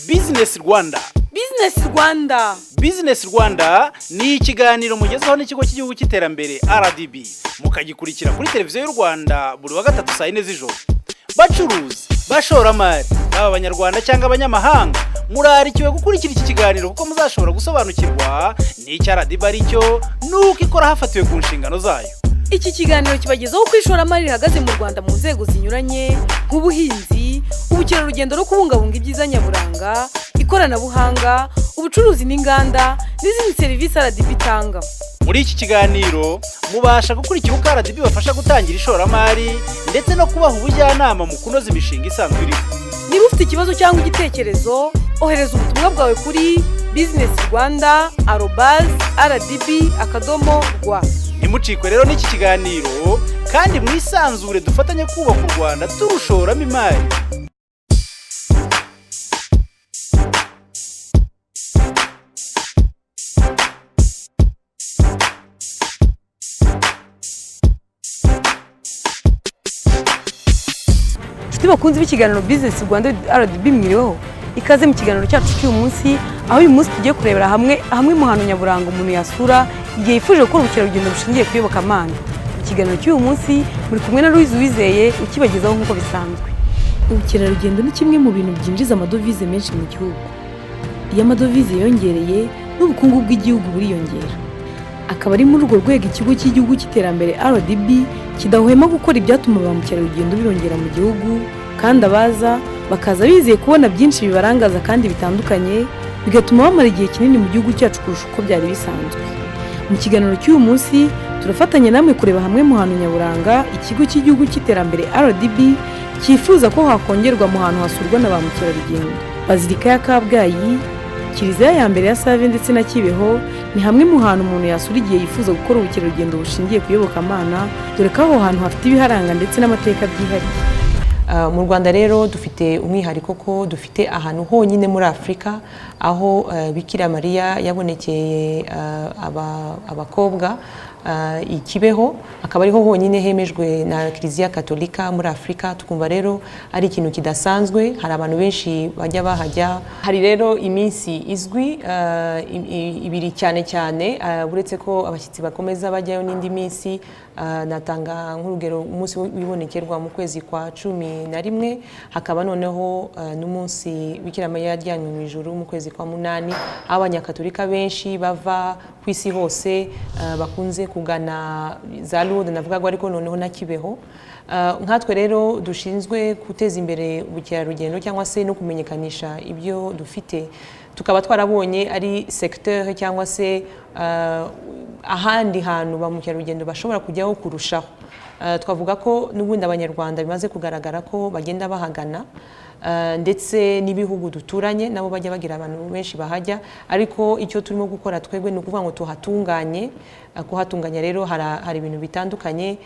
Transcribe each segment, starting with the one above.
Business Rwanda. Business Rwanda. Business Rwanda ni ikiganiro mugezaho n'ikigo cy'igihugu cy'iterambere RDB. Mukagikurikira kuri televiziyo y'u Rwanda buri wa gatatu saa 4 z'ijoro. Bacuruzi, bashoramari, abanyarwanda cyangwa abanyamahanga, murarikiwe gukurikira iki kiganiro kuko muzashobora gusobanukirwa n'icyo RDB ari cyo nuko ikora hafatiwe ku nshingano zayo. Iki kiganiro kibagezaho uko ishoramari rihagaze mu Rwanda mu nzego zinyuranye nk'ubuhinzi, ubukerarugendo no kubungabunga ibyiza nyaburanga, ikoranabuhanga, ubucuruzi n'inganda n'izindi serivisi RDB itanga. Muri iki kiganiro mubasha gukurikira uko RDB bafasha gutangira ishoramari ndetse no kubaha ubujyanama mu kunoza imishinga isanzwe iriho. Niba ufite ikibazo cyangwa igitekerezo, ohereza ubutumwa bwawe kuri businessrwanda@rdb.rw. Nimucikwe rero n'iki kiganiro kandi mwisanzure dufatanye kubaka u Rwanda turushoramo imari. Nshuti bakunze b'ikiganiro Business Rwanda RDB mwiriweho. Ikaze mu kiganiro cyacu cy'uyu munsi, aho uyu munsi tugiye kurebera hamwe mu hantu nyaburanga umuntu yasura igihe yifuje gukora ubukerarugendo bushingiye ku iyobokamana. Mu kiganiro cy'uyu munsi muri kumwe na Louise Uwizeye ukibagezaho nk'uko bisanzwe. Ubukerarugendo ni kimwe mu bintu byinjiza amadovize menshi mu gihugu. Iyo amadovize yongereye n'ubukungu bw'igihugu buriyongera. Akaba ari muri urwo rwego ikigo cy'igihugu cy'iterambere RDB kidahwema gukora ibyatuma ba mukerarugendo biyongera mu gihugu, kandi abaza bakaza bizeye kubona byinshi bibarangaza kandi bitandukanye, bigatuma bamara igihe kinini mu gihugu cyacu kurusha uko byari bisanzwe. Mu kiganiro cy'uyu munsi turafatanya namwe kureba hamwe mu hantu nyaburanga ikigo cy'igihugu cy'iterambere RDB cyifuza ko hakongerwa mu hantu hasurwa na ba mukerarugendo. Bazilika ya Kabgayi, Kiliziya ya mbere ya Save ndetse na Kibeho ni hamwe mu hantu umuntu yasura igihe yifuza gukora ubukerarugendo bushingiye ku iyobokamana, dore ko aho hantu hafite ibiharanga ndetse n'amateka byihariye. Mu Rwanda rero dufite umwihariko ko dufite ahantu honyine muri Afrika aho Bikira Mariya yabonekeye abakobwa Ikibeho, akaba ariho honyine hemejwe na Kiliziya Katolika muri Afrika. Tukumva rero ari ikintu kidasanzwe, hari abantu benshi bajya bahajya. Hari rero iminsi izwi ibiri cyane uretse ko abashyitsi bakomeza bajyayo n'indi minsi. Natanga nk'urugero umunsi wibonekerwa mu kwezi kwa 11, hakaba noneho n'umunsi Bikira Mariya yajyanywe mu ijuru mu kwezi kwa 8, abanyakatolika benshi bava ku isi hose bakunze kugana za Lourdes, navuga ariko noneho na Kibeho. Nkatwe rero dushinzwe guteza imbere ubukerarugendo cyangwa se no kumenyekanisha ibyo dufite, tukaba twarabonye ari secteur cyangwa se ahandi hantu ba mukerarugendo bashobora kujyaho kurushaho. Twavuga ko n'ubundi abanyarwanda bimaze kugaragara ko bagenda bahagana, ndetse n'ibihugu duturanye nabo bajya bagira abantu benshi bahajya, ariko icyo turimo gukora twebwe ni ukuvuga ngo tuhatunganye. Kuhatunganya rero hari ibintu bitandukanye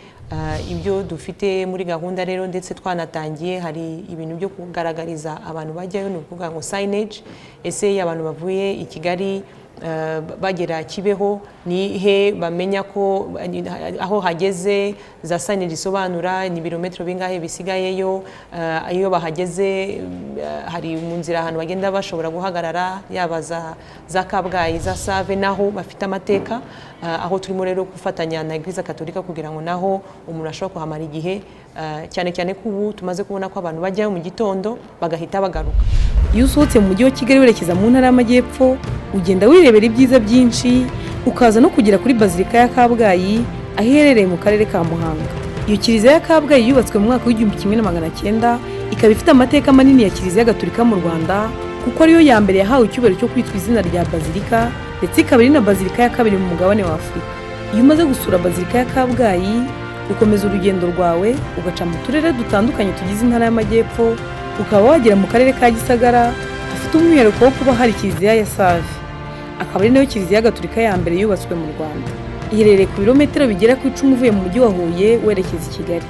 ibyo dufite muri gahunda rero, ndetse twanatangiye hari ibintu byo kugaragariza abantu bajyayo, ni ukuvuga ngo signage. Ese abantu bavuye i Kigali bagera Kibeho ni he bamenya ko aho hageze, za signage isobanura ni ibirometero bingahe bisigayeyo. Iyo bahageze hari mu nzira ahantu bagenda bashobora guhagarara, yaba za Kabgayi, za Save, naho bafite amateka. Aho turimo rero gufatanya na Eglise Katolika kugira ngo naho umuntu ashobora kuhamara igihe, cyane ko ubu tumaze kubona ko abantu bajyayo mu gitondo bagahita bagaruka. Iyo usohotse mu mujyi wa Kigali werekeza mu ntara y'Amajyepfo, ugenda wirebera ibyiza byinshi, ukaza no kugera kuri Bazilika ya Kabgayi aho iherereye mu karere ka Muhanga. Iyo Kiliziya ya Kabgayi yubatswe mu mwaka w'1900, ikaba ifite amateka manini ya Kiliziya Gatolika mu Rwanda, kuko ariyo ya mbere yahawe icyubahiro cyo kwitwa izina rya Bazilika, ndetse ikaba ari na Bazilika ya kabiri mu mugabane wa Afurika. Iyo umaze gusura Bazilika ya Kabgayi, ukomeza urugendo rwawe ugaca mu turere dutandukanye tugize intara y'Amajyepfo, ukaba wagera mu karere ka Gisagara hafite umwihariko wo kuba hari Kiliziya ya Save. Akaba ari nayo Kiliziya Gatolika ya mbere yubatswe mu Rwanda. Iherereye ku birometero bigera ku 10 uvuye mu mujyi wa Huye werekeza i Kigali.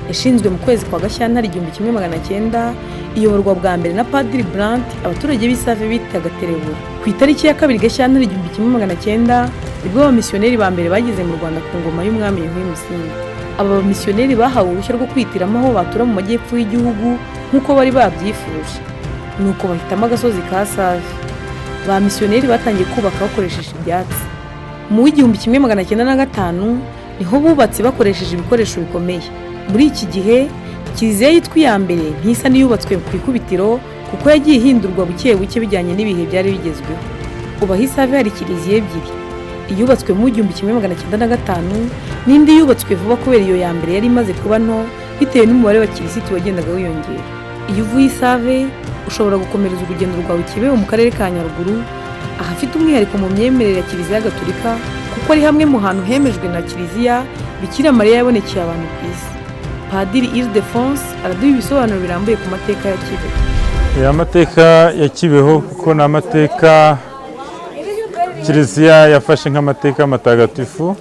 Yashinzwe mu kwezi kwa Gashyantare 1900, iyoborwa bwa mbere na Padiri Brant. Abaturage b'i Save bitaga Terebura. Ku itariki ya 2 Gashyantare 1900 nibwo abamisiyoneri ba mbere bageze mu Rwanda ku ngoma y'umwami Yuhi Musinga. Aba bamisiyoneri bahawe uruhushya rwo kwihitiramo aho batura mu majyepfo y'igihugu nk'uko bari babyifuje. nuko bahitamo agasozi ka Save. Ba misiyoneri batangiye kubaka bakoresheje ibyatsi. Mu 1905 niho bubatse bakoresheje ibikoresho bikomeye. Muri iki gihe kiliziya yitwa iya mbere ntisa niyubatswe ku ikubitiro kuko yagiye ihindurwa buke buke bijyanye n'ibihe byari bigezweho. Ubu aho Save hari kiliziya ebyiri, iyubatswe mu 1905 n'indi yubatswe vuba kubera iyo ya mbere yari imaze kuba nto bitewe n'umubare wa kirisitu wagendaga wiyongera. Iyo uvuye Save ushobora gukomereza urugendo rwawe Kibeho mu karere ka Nyaruguru, ahafite umwihariko mu myemerere ya Kiliziya Gatolika kuko ari hamwe mu hantu hemejwe na Kiliziya Bikira Mariya yabonekeye abantu ku isi. Padiri Ildefonse araduha ibisobanuro birambuye ku mateka ya Kibeho. Amateka ya Kibeho kuko ni amateka Kiliziya yafashe nk'amateka matagatifu,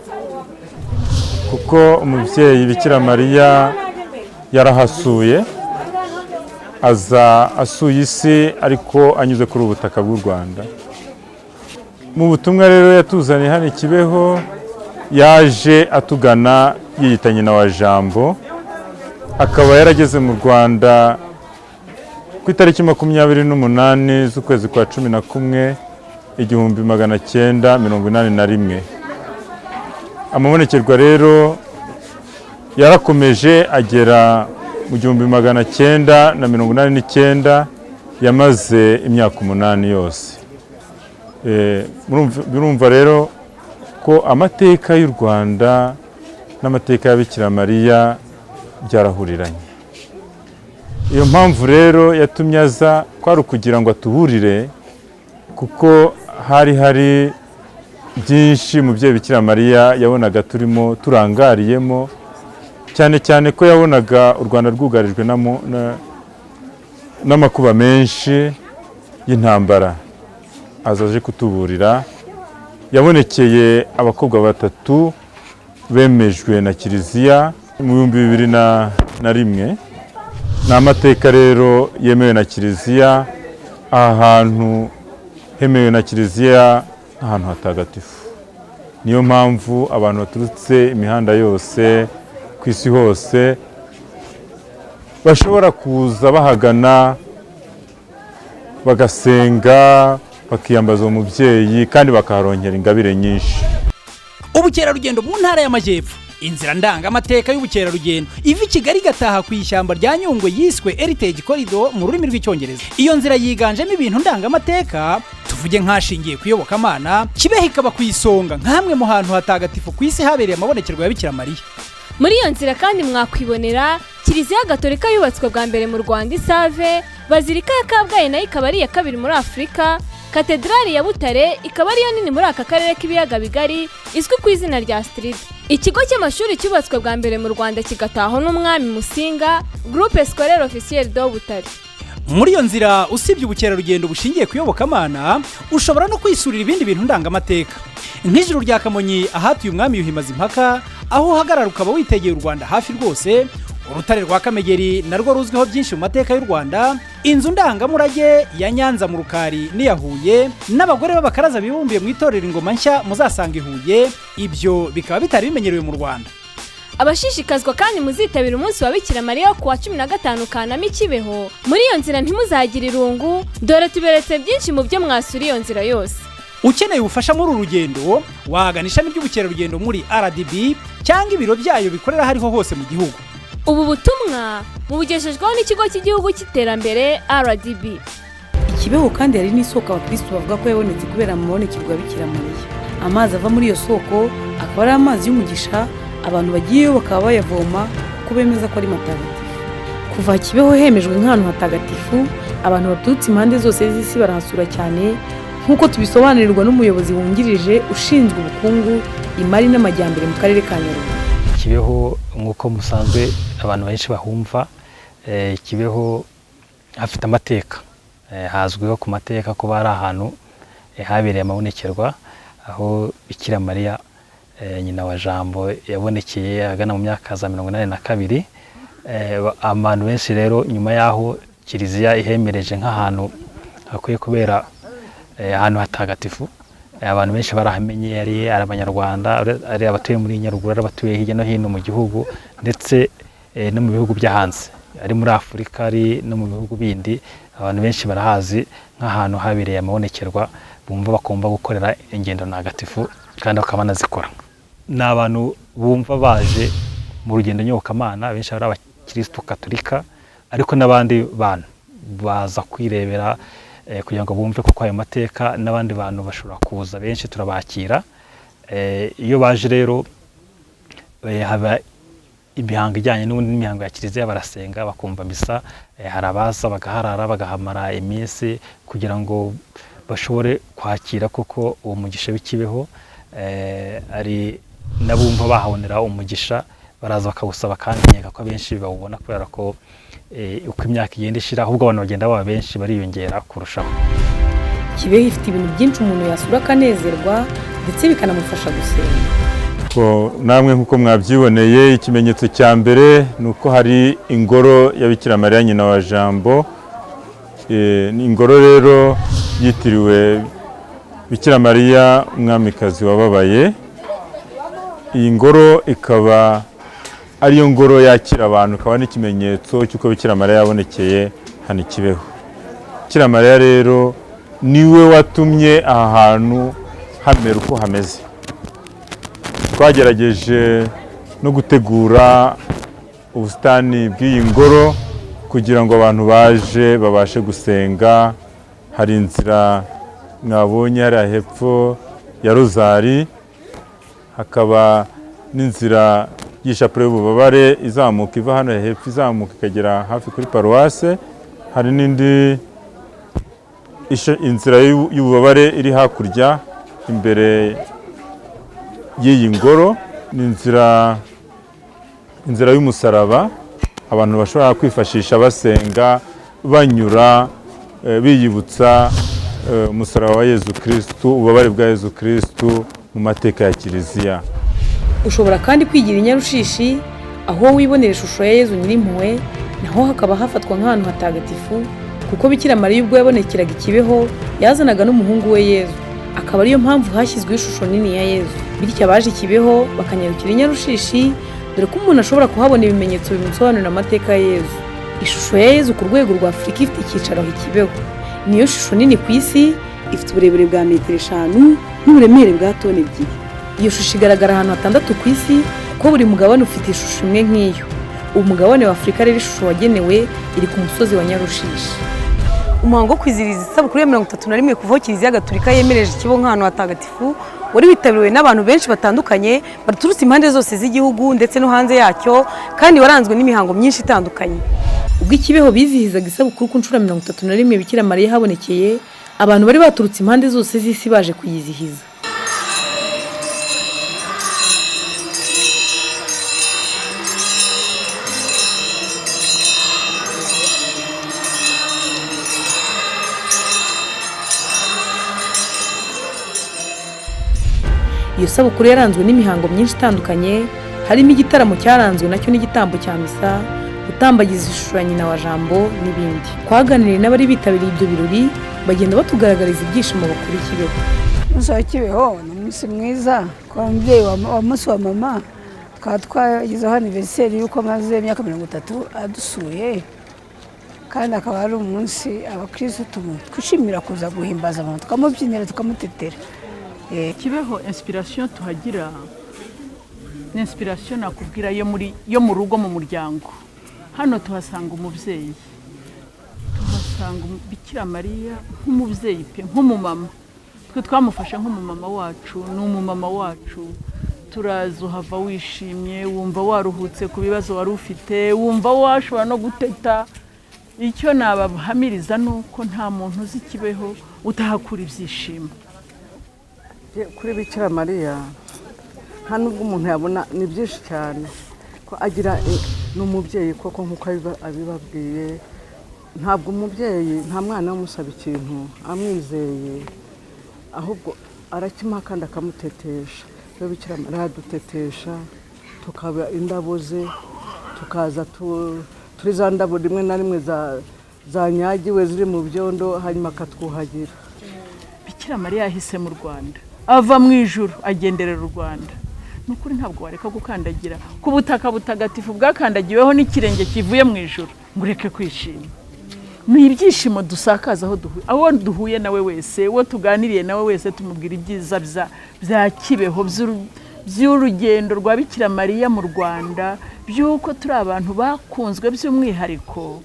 kuko umubyeyi Bikira Mariya yarahasuye, aza asuye isi ariko anyuze kuri ubutaka bw'u Rwanda. Mu butumwa rero yatuzaniye hano Kibeho, yaje atugana yiyita nyina wa Jambo, akaba yarageze mu Rwanda ku itariki 28 z'ukwezi kwa 11 1981. Amabonekerwa rero yarakomeje agera mu 1989, yamaze imyaka 8 yose. Birumva rero ko amateka y'u Rwanda n'amateka ya Bikira Mariya byarahuriranye. Iyo mpamvu rero yatumye aza kwari kugira ngo atuburire, kuko hari byinshi mu bye Bikira Mariya yabonaga turimo turangariyemo, cyane cyane ko yabonaga u Rwanda rwugarijwe n'amakuba menshi y'intambara. Azaje kutuburira, yabonekeye abakobwa 3 bemejwe na Kiliziya mu 2001. Ni amateka rero yemewe na Kiliziya, ahantu hemewe na Kiliziya ahantu hatagatifu. Niyo mpamvu abantu baturutse imihanda yose ku isi hose bashobora kuza bahagana bagasenga, bakiyambaza umubyeyi kandi bakaharonkera ingabire nyinshi. Ubukerarugendo mu ntara y'Amajyepfo, inzira ndangamateka y'ubukerarugendo iva i Kigali igataha ku ishyamba rya Nyungwe yiswe Heritage Corridor mu rurimi rw'icyongereza. Iyo nzira yiganjemo ibintu ndangamateka, tuvuge nk'ashingiye ku iyobokamana. Kibeho ikaba ku isonga nk'amwe mu hantu hatagatifu ku isi habereye amabonekerwa ya Bikira Mariya. Muri iyo nzira kandi mwakwibonera Kiliziya Gatolika yubatswe bwa mbere mu Rwanda i Save, Bazilika ya Kabgayi nayo ikaba ari iya kabiri muri Afurika, Katedrali ya Butare ikaba ariyo nini muri aka karere k'ibiyaga bigari izwi ku izina rya Strida. Ikigo cy'amashuri cyubatswe bwa mbere mu Rwanda kigataho n'umwami Musinga, Groupe Scolaire Officiel de Butare. Muri iyo nzira usibye ubukerarugendo bushingiye ku iyobokamana, ushobora no kwisurira ibindi bintu ndangamateka nk'ijuru rya Kamonyi ahatuye umwami Yuhi Mazimpaka, aho uhagarara ukaba witegeye u Rwanda hafi rwose. Urutare rwa Kamegeri narwo ruzwiho byinshi mu mateka y'u Rwanda. Inzu ndangamurage ya Nyanza mu Rukari n'iya Huye, n'abagore b'abakaraza bibumbiye mu itorero Ingoma Nshya muzasanga i Huye. Ibyo bikaba bitari bimenyerewe mu Rwanda. Abashishikazwa kandi muzitabira umunsi wa Bikira Mariya ku wa 15 Kanama i Kibeho. Muri iyo nzira ntimuzagire irungu, dore tuberetse byinshi mu byo mwasura iyo nzira yose. Ukeneye ubufasha muri uru rugendo, wagana ishami ry'ubukerarugendo muri RDB cyangwa ibiro byayo bikorera hariho hose mu gihugu. Ubu butumwa mubugejejweho n'ikigo cy'igihugu cy'iterambere RDB. Kibeho kandi hari n'isoko abakristo bavuga ko yabonetse kubera amabonekerwa ya Bikira Mariya. Amazi ava muri iyo soko akaba ari amazi y'umugisha, abantu bagiyeyo bakaba bayavoma kuko bemeza ko ari matagatifu. Kuva Kibeho hemejwe nk'ahantu hatagatifu, abantu baturutse impande zose z'isi barahasura cyane, nk'uko tubisobanurirwa n'umuyobozi wungirije ushinzwe ubukungu, imari n'amajyambere mu karere ka Nyaruguru. Kibeho nk'uko musanzwe abantu benshi bahumva, Kibeho hafite amateka, hazwiho ku mateka ko bari ahantu habereye amabonekerwa, aho Bikira Mariya nyina wa Jambo yabonekeye agana mu myaka za 82. Abantu benshi rero nyuma yaho Kiliziya ihemereje nk'ahantu hakwiye kubera ahantu hatagatifu, abantu benshi barahamenye, ari abanyarwanda, ari abatuye muri Nyaruguru, ari abatuye hirya no hino mu gihugu ndetse no mu bihugu bya hanze. ari muri Afurika ari no mu bihugu bindi abantu benshi barahazi nk'ahantu habereye amabonekerwa bumva bakumva gukorera ingendo ntagatifu kandi bakaba banazikora. Ni abantu bumva baje mu rugendo nyobokamana benshi ari abakristo katolika ariko n'abandi bantu baza kwirebera kugira ngo bumve ko ayo mateka n'abandi bantu bashobora kuza benshi turabakira. Iyo baje rero haba imihango ijyanye n'imihango ya kiliziya barasenga bakumva misa, hari abaza bagaharara bagahamara iminsi kugira ngo bashobore kwakira koko uwo mugisha w'ikibeho. Ari nabumva bahabonera umugisha baraza bakawusaba kandi nkeka ko benshi bawubona kubera ko uko imyaka igenda ishira ahubwo abantu bagenda baba benshi bariyongera kurushaho. Kibeho ifite ibintu byinshi umuntu yasura akanezerwa ndetse bikanamufasha gusenga. Namwe nk'uko mwabyiboneye ikimenyetso cya mbere ni uko hari ingoro ya Bikira Mariya nyina wa Jambo. Ni ingoro rero yitiriwe Bikira Mariya umwamikazi wababaye. Iyi ngoro ikaba ariyo ngoro yakira abantu, ikaba n'ikimenyetso cy'uko Bikira Mariya yabonekeye hano Kibeho. Bikira Mariya rero niwe watumye aha hantu hamera uko hameze. Twagerageje no gutegura ubusitani bw'iyi ngoro kugira ngo abantu baje babashe gusenga. Hari inzira mwabonye hariya hepfo ya Rozari, hakaba n'inzira y'ishapule y'ububabare izamuka iva hano hepfo izamuka ikagera hafi kuri paruwase. Hari n'indi inzira y'ububabare iri hakurya imbere y'iyi ngoro, ni inzira y'umusaraba abantu bashobora kwifashisha basenga banyura biyibutsa umusaraba wa Yezu Kristu, ububabare bwa Yezu Kristu mu mateka ya Kiliziya. Ushobora kandi kwigira i Nyarushishi aho wibonera ishusho ya Yezu Nyirimpuhwe, naho hakaba hafatwa nk'ahantu hatagatifu kuko Bikira Mariya ubwo yabonekeraga Kibeho yazanaga n'umuhungu we Yezu, akaba ariyo mpamvu hashyizweho ishusho nini ya Yezu. Bityo abaje Kibeho bakanyarukira i Nyarushishi dore ko umuntu ashobora kuhabona ibimenyetso bimusobanurira amateka ya Yezu. Ishusho ya Yezu ku rwego rwa Afurika ifite icyicaro i Kibeho. Niyo shusho nini ku isi, ifite uburebure bwa metero 5 n'uburemere bwa toni 2. Iyo shusho igaragara ahantu 6 ku isi kuko buri mugabane ufite ishusho imwe nk'iyo. Umugabane wa Afurika rero ishusho wagenewe iri ku musozi wa Nyarushishi. Umuhango wo kwiziriza isabukuru ya 31 kuva Kiliziya Gatolika yemereje Kibeho nk'ahantu hatagatifu wari witabiriwe n'abantu benshi batandukanye baturutse impande zose z'igihugu ndetse no hanze yacyo, kandi waranzwe n'imihango myinshi itandukanye. Ubwo Kibeho bizihizaga isabukuru ku nshuro 31 Bikira Mariya habonekeye, abantu bari baturutse impande zose z'isi baje kuyizihiza. Iyo sabukuru yaranzwe n'imihango myinshi itandukanye, harimo igitaramo cyaranzwe nacyo n'igitambo cya misa, gutambagiza ishusho ya nyina wa Jambo n'ibindi. Twaganiriye n'abari bitabiriye ibyo birori bagenda batugaragariza ibyishimo bakuri Kibeho. Umunsi wa Kibeho ni umunsi mwiza kwa mubyeyi wa munsi wa mama. Twagizeho anniversaire yuko amaze imyaka 30 adusuye, kandi akaba ari umunsi abakristo twishimira kuza guhimbaza abantu, tukamubyinira tukamutetera. Kibeho inspiration tuhagira ni inspiration nakubwira yo mu rugo mu muryango. Hano tuhasanga umubyeyi, tuhasanga Bikira Mariya nk'umubyeyi pe, nk'umumama. Twe twamufashe nk'umumama wacu, n'umumama wacu. Turaza uhava wishimye, wumva waruhutse ku bibazo wari ufite, wumva washobora no guteta. Icyo nabahamiriza nuko nta muntu uzi Kibeho utahakura ibyishimo. Kuri Bikira Mariya nta nubwo umuntu yabona ni byinshi cyane, ko agira n'umubyeyi koko nk'uko abibabwiye. Ntabwo umubyeyi nta mwana umusaba ikintu amwizeye, ahubwo arakimuha kandi akamutetesha. Iyo Bikira Mariya adutetesha, tukaba indabo ze, tukaza turi za ndabo rimwe na rimwe zanyagiwe ziri mu byondo, hanyuma akatwuhagira. Bikira Mariya yahise mu Rwanda, ava mu ijuru agenderera u Rwanda. Nukuri ntabwo wareka gukandagira ku butaka butagatifu bwakandagiweho n'ikirenge kivuye mu ijuru. ngo ureke kwishima. Ni ibyishimo dusakaza aho duhuye nawe wese, uwo tuganiriye nawe wese tumubwira ibyiza bya Kibeho by'urugendo rwa Bikira Mariya mu Rwanda, by'uko turi abantu bakunzwe by'umwihariko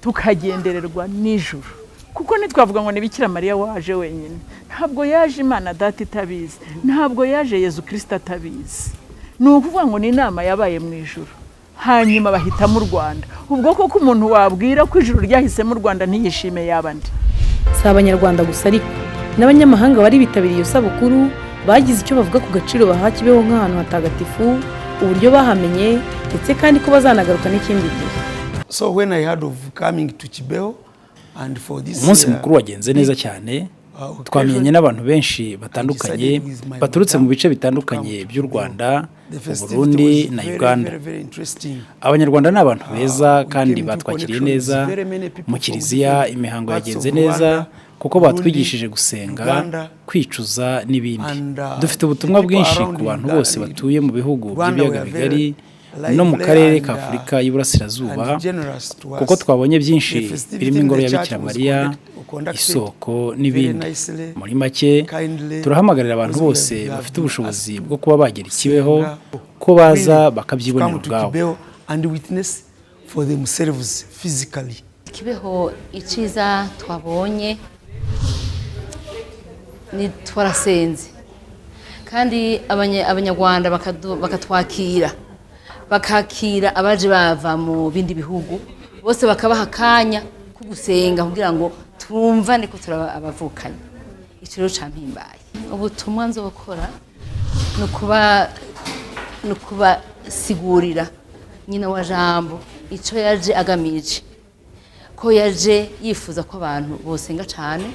tukagendererwa nijoro. Kuko ntitwavuga ngo ni Bikira Mariya waje wenyine, ntabwo yaje Imana Data itabizi, ntabwo yaje Yezu Kristo atabizi. Ni ukuvuga ngo ni inama yabaye mu ijuru, hanyuma bahitamo u Rwanda. Ubwo koko umuntu wabwira ko ijuru ryahisemo u Rwanda ntiyishime yabandi. Si abanyarwanda gusa ariko n'abanyamahanga bari bitabiriye iyo sabukuru bagize icyo bavuga ku gaciro baha Kibeho nk'ahantu hatagatifu, uburyo bahamenye ndetse kandi ko bazanagaruka n'ikindi gihe. So when I heard of coming to Kibeho and for this umunsi mukuru wagenze neza cyane, twamenye n'abantu benshi batandukanye baturutse mu bice bitandukanye by'u Rwanda, Burundi na Uganda. Abanyarwanda ni abantu beza kandi batwakiriye neza. Mu kiliziya imihango yagenze neza kuko batwigishije gusenga, kwicuza n'ibindi. Dufite ubutumwa bwinshi ku bantu bose batuye mu bihugu by'ibiyaga bigari no mu karere ka Afurika y'Iburasirazuba, kuko twabonye byinshi birimo ingoro ya Bikira Mariya, isoko n'ibindi. Muri make turahamagarira abantu bose bafite ubushobozi bwo kuba bagera Kibeho ko baza bakabyibonera ubwabo. Kibeho iciza twabonye ni twarasenze kandi abanyarwanda bakatwakira, bakakira abaje bava mu bindi bihugu, bose bakabaha akanya ko gusenga kugira ngo twumvane ko turaba abavukanye. Icyo rero campimbaye. Ubutumwa nzokora no kuba sigurira nyina wa jambo icyo yaje agamije, ko yaje yifuza ko abantu bosenga cyane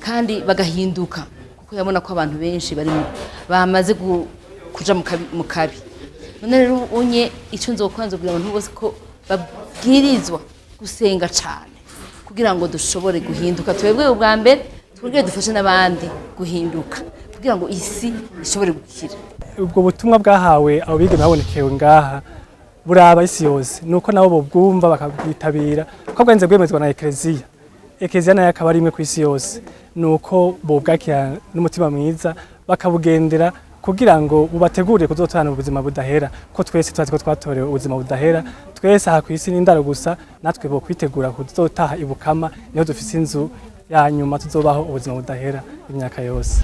kandi bagahinduka, kuko yabona ko abantu benshi bamaze kuja mu kabi. None rero unye icyo nzokwanza kugira abantu bose ko babwirizwa gusenga cyane kugira ngo dushobore guhinduka twebwe ubwa mbere, twebwe dufashe n'abandi guhinduka kugira ngo isi ishobore gukira. Ubwo butumwa bwahawe abo bigeme babonekewe ngaha buraba isi yose, nuko nabo bobwumva bakabwitabira, ko bwanze bwemezwa na Ekleziya. Ekleziya nayo akaba ari imwe ku isi yose, nuko bobwakira n'umutima mwiza bakabugendera kugira ngo bubategurire kuzotana ubuzima budahera, ko twese twazi ko twatorewe ubuzima budahera. Twese aha ku isi n'indaro gusa, natwe bo kwitegura kuzotaha ibukama, niho dufise inzu ya nyuma tuzobaho ubuzima budahera imyaka yose.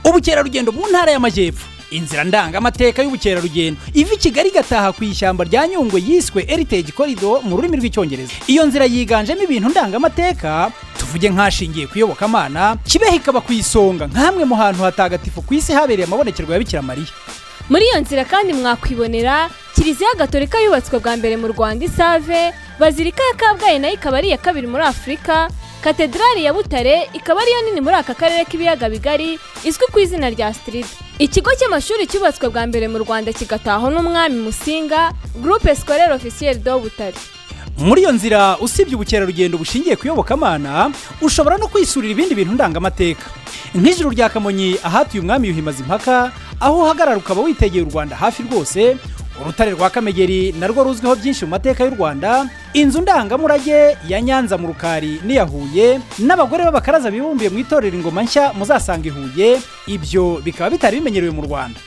Ubukerarugendo mu ntara y'Amajyepfo, inzira ndangamateka y'ubukerarugendo iva Kigali gataha ku ishyamba rya Nyungwe yiswe Heritage Corridor mu rurimi rw'icyongereza. Iyo nzira yiganjemo ibintu ndangamateka, tuvuge nk'ashingiye kuyobokamana. Kibeho ikaba ku isonga nk'amwe mu hantu hatagatifu ku isi habereye amabonekerwa ya Bikira Mariya. Muri iyo nzira kandi mwakwibonera Kiliziya Gatolika yubatswe bwa mbere mu Rwanda Isave, Bazilika ya Kabgayi nayo ikaba ari iya kabiri muri Afurika, Katedrali ya Butare ikaba ariyo nini muri aka karere k'ibiyaga bigari izwi ku izina rya Strida. Ikigo cy'amashuri cyubatswe bwa mbere mu Rwanda kigataho n'umwami Musinga, Groupe Scolaire Officiel de Butare. Muri iyo nzira usibye ubukerarugendo bushingiye kuyobokamana, ushobora no kwisurira ibindi bintu ndangamateka nk'ijuru rya Kamonyi ahatuye umwami Yuhi Mazimpaka, aho uhagarara ukaba witegeye u Rwanda hafi rwose. Urutare rwa Kamegeri narwo ruzwiho byinshi mu mateka y'u Rwanda, inzu ndangamurage ya Nyanza mu Rukari n'iya Huye, n'abagore b'abakaraza bibumbiye mu itorero Ingoma Nshya muzasanga i Huye. Ibyo bikaba bitari bimenyerewe mu Rwanda.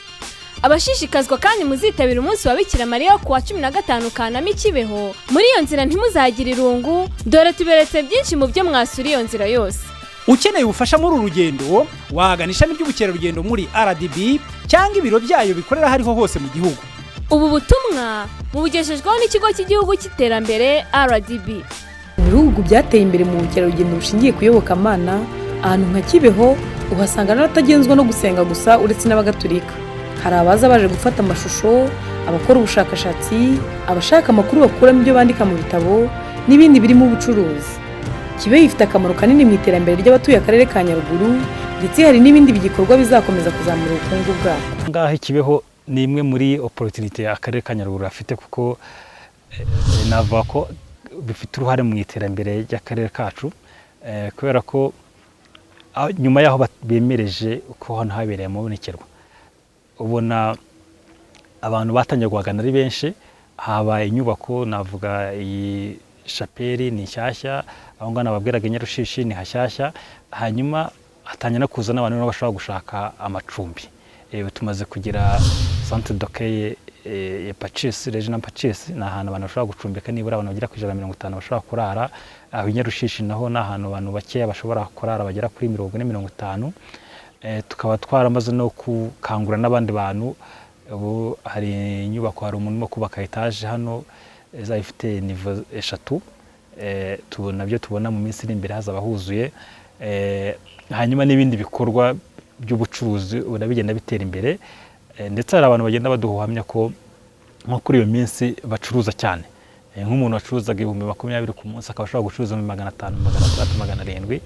Abashishikazwa kandi muzitabira umunsi wa Bikira Mariya ku wa 15 Kanama Kibeho. Muri iyo nzira ntimuzagire irungu, dore tuberetse byinshi mu byo mwasura iyo nzira yose. Ukeneye ubufasha muri uru rugendo, wagana ishami ry'ubukerarugendo muri RDB cyangwa ibiro byayo bikorera hariho hose mu gihugu. Ubu butumwa mubugejejweho n'ikigo cy'igihugu cy'iterambere RDB. Mu bihugu byateye imbere mu bukerarugendo bushingiye kuyobokamana, ahantu nka Kibeho uhasanga n'abatagenzwa no gusenga gusa uretse n'abagatulika. Hari abaza baje gufata amashusho, abakora ubushakashatsi, abashaka amakuru bakuramo ibyo bandika mu bitabo n'ibindi birimo ubucuruzi. Kibeho ifite akamaro kanini mu iterambere ry'abatuye akarere ka Nyaruguru, ndetse hari n'ibindi bigikorwa bizakomeza kuzamura ubukungu bwako. Ngaho Kibeho ni imwe muri opportunity akarere ka Nyaruguru afite, kuko navuga ko bifite uruhare mu iterambere ry'akarere kacu, kubera ko nyuma yaho bemereje uko hano habereye amabonekerwa, ubona abantu batangiye guhagana ari benshi, haba inyubako navuga iyi shapeli ni nshyashya, aho ngaho nababwiraga i Nyarushishi ni hashyashya, hanyuma hatangira no kuza n'abantu bashobora gushaka amacumbi. Tumaze kugira centre d'accueil ya Pacis, Regional Pacis, ni ahantu abantu bashobora gucumbika nibura abantu bagera ku 150 bashobora kurara. Aho i Nyarushishi naho ni ahantu abantu bakeya bashobora kurara bagera kuri 40-50. Tukaba twaramaze no gukangura n'abandi bantu. Ubu hari inyubako, hari umuntu wo kubaka etage hano izafite niveau 3, tubona byo tubona mu minsi iri imbere hazaba huzuye, hanyuma n'ibindi bikorwa by'ubucuruzi urabigenda bitera imbere, ndetse hari abantu bagenda baduhamya ko nko kuri iyo minsi bacuruza cyane, nk'umuntu wacuruzaga 20,000 ku munsi akaba ashobora gucuruza 500, 600,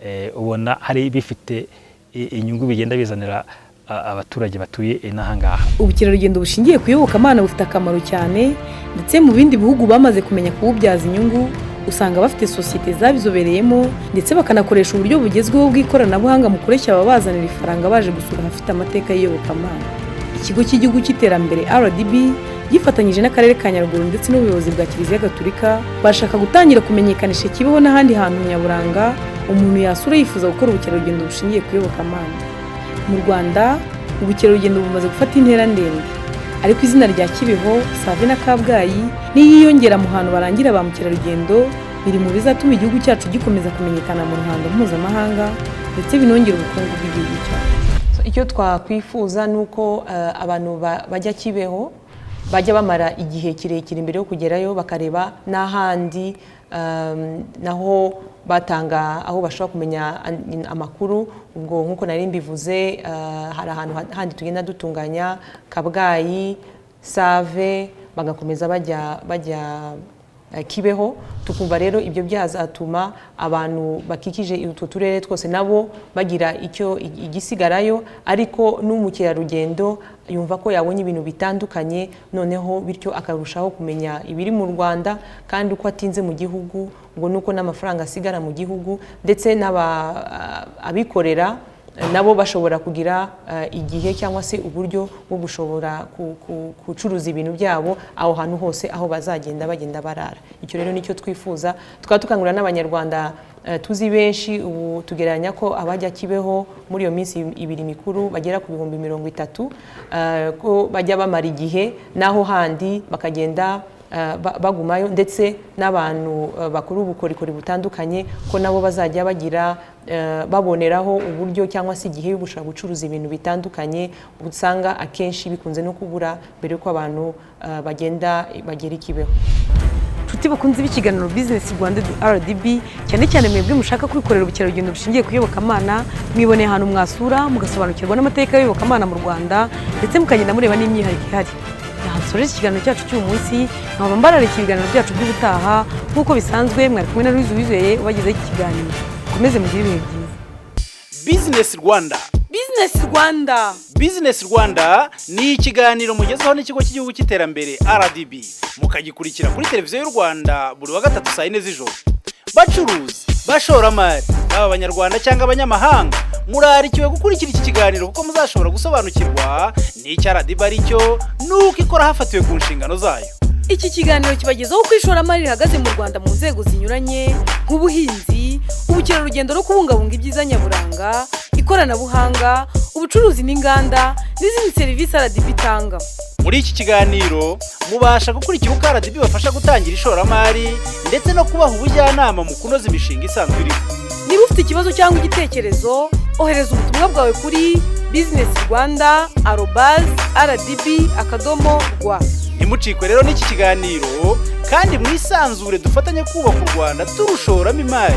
700, ubona hari bifite inyungu bigenda bizanira abaturage batuye inahangaha. Ubukerarugendo bushingiye ku iyobokamana bufite akamaro cyane, ndetse mu bindi bihugu bamaze kumenya kububyaza inyungu, usanga bafite societe zabizobereyemo ndetse bakanakoresha uburyo bugezweho bw'ikoranabuhanga mu kureshya ababazanira ifaranga baje gusura hafite amateka y'iyobokamana. Ikigo cy'igihugu cy'iterambere RDB gifatanyije n'akarere ka Nyaruguru ndetse n'ubuyobozi bwa Kiliziya Gatolika bashaka gutangira kumenyekanisha Kibeho n'ahandi hantu nyaburanga umuntu yasura yifuza gukora ubukerarugendo bushingiye ku iyobokamana. Mu Rwanda ubukerarugendo bumaze gufata intera ndende, ariko izina rya Kibeho, Save na Kabgayi niyiyongera mu hantu barangira ba mukerarugendo biri mu bizatuma igihugu cyacu gikomeza kumenyekana mu ruhando mpuzamahanga ndetse binongera ubukungu bw'igihugu cyacu. Icyo twakwifuza nuko abantu bajya Kibeho bajya bamara igihe kirekire imbere yo kugerayo bakareba n'ahandi naho batanga aho bashobora kumenya amakuru. Ubwo nkuko nari mbivuze, hari ahantu handi tugenda dutunganya Kabgayi, Save, bagakomeza bajya Kibeho. Tukumva rero ibyo byazatuma abantu bakikije utwo turere twose nabo bagira icyo igisigarayo, ariko n'umukerarugendo yumva ko yabonye ibintu bitandukanye, noneho bityo akarushaho kumenya ibiri mu Rwanda, kandi uko atinze mu gihugu ngo nuko n'amafaranga asigara mu gihugu, ndetse n'abikorera nabo bashobora kugira igihe cyangwa se uburyo bwo gushobora gucuruza ibintu byabo aho hantu hose aho bagenda barara. Icyo rero nicyo twifuza, tukaba tukangurira n'abanyarwanda tuzi benshi. Ubu tugereranya ko abajya Kibeho muri iyo minsi ibiri mikuru bagera ku 30,000, ko bajya bamara igihe naho handi bakagenda bagumayo, ndetse n'abantu bakuru ubukorikori butandukanye ko nabo bazajya bagira baboneraho uburyo cyangwa se igihe yo gushaka gucuruza ibintu bitandukanye usanga akenshi bikunze no kubura mbere yuko abantu bagera i Kibeho. Tuti bakunze b'ikiganiro Business Rwanda RDB, cyane cyane mwebwe mushaka kwikorera ubukerarugendo bushingiye ku iyobokamana, mwiboneye ahantu mwasura mugasobanukirwa n'amateka y'iyobokamana mu Rwanda, ndetse mukagenda mureba n'imyihariko ihari. Nahasoreje ikiganiro cyacu cy'uyu munsi, nkaba mbararika ibiganiro byacu by'ubutaha nk'uko bisanzwe. Mwari kumwe na Louise Uwizeye ubagezeho iki kiganiro. Komeze mugire ibihe byiza. Business Rwanda. Business Rwanda. Business Rwanda ni ikiganiro mugezaho n'ikigo cy'igihugu cy'iterambere RDB, mukagikurikira kuri televiziyo y'u Rwanda buri wa gatatu saa 4 z'ijoro. Bacuruzi, bashoramari, baba abanyarwanda cyangwa abanyamahanga, murarikiwe gukurikira iki kiganiro kuko muzashobora gusobanukirwa n'icyo RDB ari cyo nuko ikora hafatiwe ku nshingano zayo. Iki kiganiro kibagezaho uko ishoramari rihagaze mu Rwanda mu nzego zinyuranye nk'ubuhinzi, ubukerarugendo no kubungabunga ibyiza nyaburanga, ikoranabuhanga, ubucuruzi n'inganda n'izindi serivisi RDB itanga. Muri iki kiganiro mubasha gukurikira uko RDB bafasha gutangira ishoramari ndetse no kubaha ubujyanama mu kunoza imishinga isanzwe iriho. Niba ufite ikibazo cyangwa igitekerezo, ohereza ubutumwa bwawe kuri businessrwanda@rdb.rw. Nimucikwe rero n'iki kiganiro kandi mwisanzure dufatanye kubaka u Rwanda turushoramo imari.